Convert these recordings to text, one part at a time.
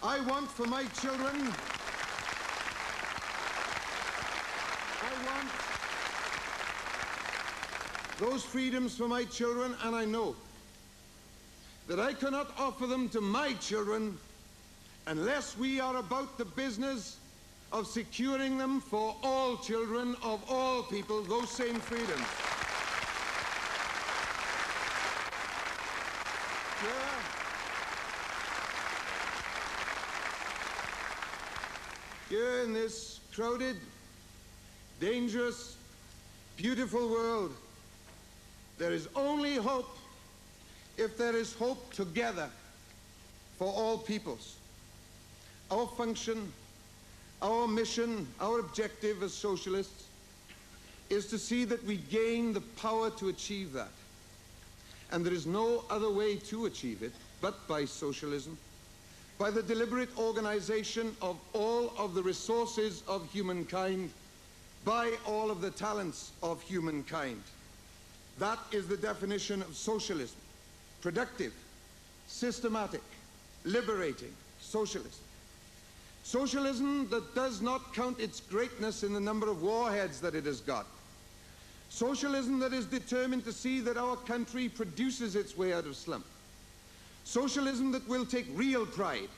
I want for my children, I want those freedoms for my children, and I know that I cannot offer them to my children unless we are about the business of securing them for all children of all people, those same freedoms. Here in this crowded, dangerous, beautiful world, there is only hope if there is hope together for all peoples. Our function, our mission, our objective as socialists is to see that we gain the power to achieve that. And there is no other way to achieve it but by socialism, by the deliberate organization of all of the resources of humankind, by all of the talents of humankind. That is the definition of socialism: productive, systematic, liberating socialism. Socialism that does not count its greatness in the number of warheads that it has got. Socialism that is determined to see that our country produces its way out of slump. Socialism that will take real pride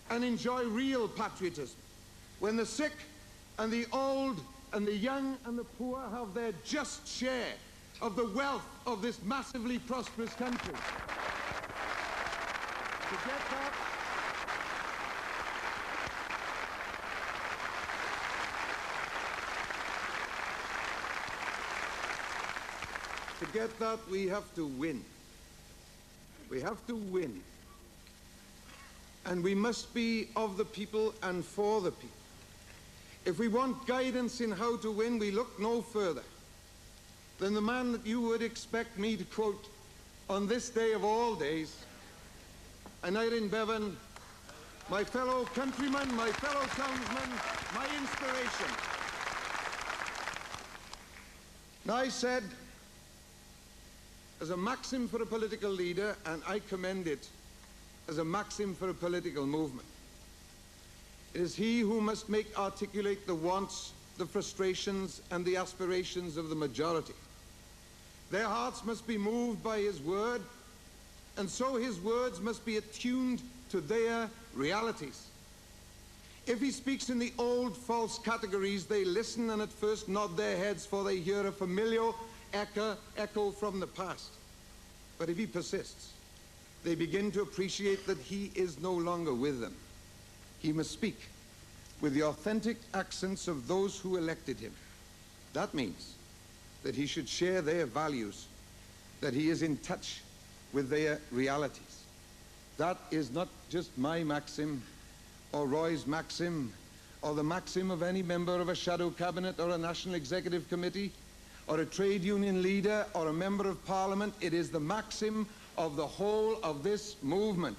and enjoy real patriotism when the sick and the old and the young and the poor have their just share of the wealth of this massively prosperous country. To get that, we have to win. We have to win. And we must be of the people and for the people. If we want guidance in how to win, we look no further than the man that you would expect me to quote on this day of all days, Aneurin Bevan, my fellow countryman, my fellow townsman, my inspiration. Now, I said, as a maxim for a political leader, and I commend it as a maxim for a political movement, it is he who must make articulate the wants, the frustrations, and the aspirations of the majority. Their hearts must be moved by his word, and so his words must be attuned to their realities. If he speaks in the old false categories, they listen and at first nod their heads, for they hear a familiar echo from the past. But if he persists, they begin to appreciate that he is no longer with them. He must speak with the authentic accents of those who elected him. That means that he should share their values, that he is in touch with their realities. That is not just my maxim, or Roy's maxim, or the maxim of any member of a shadow cabinet or a national executive committee, or a trade union leader, or a member of parliament. It is the maxim of the whole of this movement.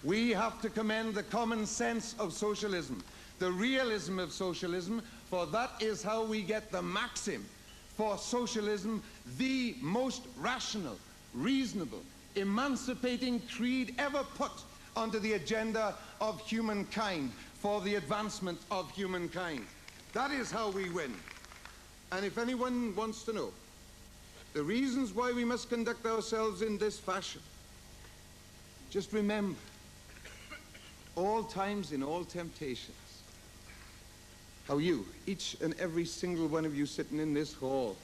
We have to commend the common sense of socialism, the realism of socialism, for that is how we get the maxim for socialism, the most rational, reasonable, emancipating creed ever put onto the agenda of humankind for the advancement of humankind. That is how we win. And if anyone wants to know the reasons why we must conduct ourselves in this fashion, just remember, all times in all temptations, how you, each and every single one of you sitting in this hall,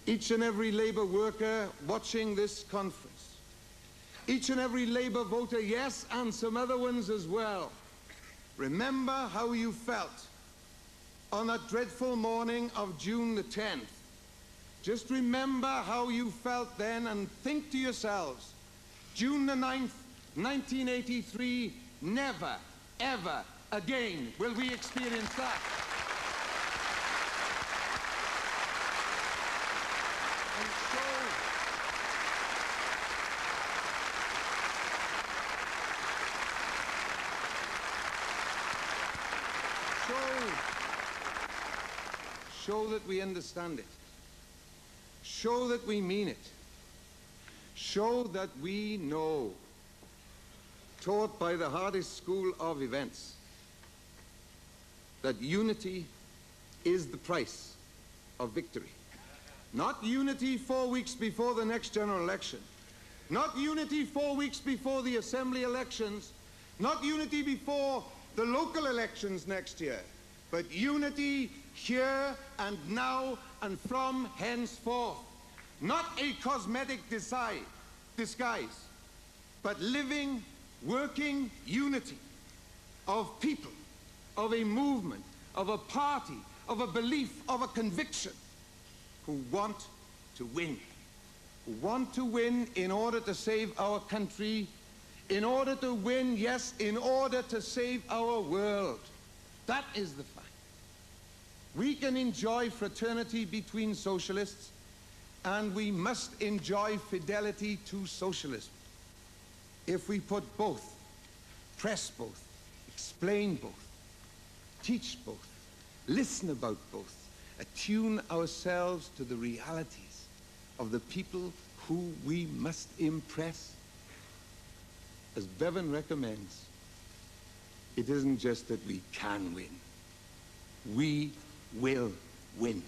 each and every Labour worker watching this conference, each and every Labour voter, yes, and some other ones as well, remember how you felt on that dreadful morning of June the 10th. Just remember how you felt then and think to yourselves, June the 9th, 1983, never, ever again will we experience that. And show that we understand it. Show that we mean it. Show that we know taught by the hardest school of events, that unity is the price of victory. Not unity 4 weeks before the next general election, not unity 4 weeks before the assembly elections, not unity before the local elections next year, but unity here and now and from henceforth. Not a cosmetic disguise, but living, working unity of people, of a movement, of a party, of a belief, of a conviction, who want to win. Who want to win in order to save our country, in order to win, yes, in order to save our world. That is the fact. We can enjoy fraternity between socialists, and we must enjoy fidelity to socialism if we put both, press both, explain both, teach both, listen about both, attune ourselves to the realities of the people who we must impress. As Bevan recommends, it isn't just that we can win, we will win.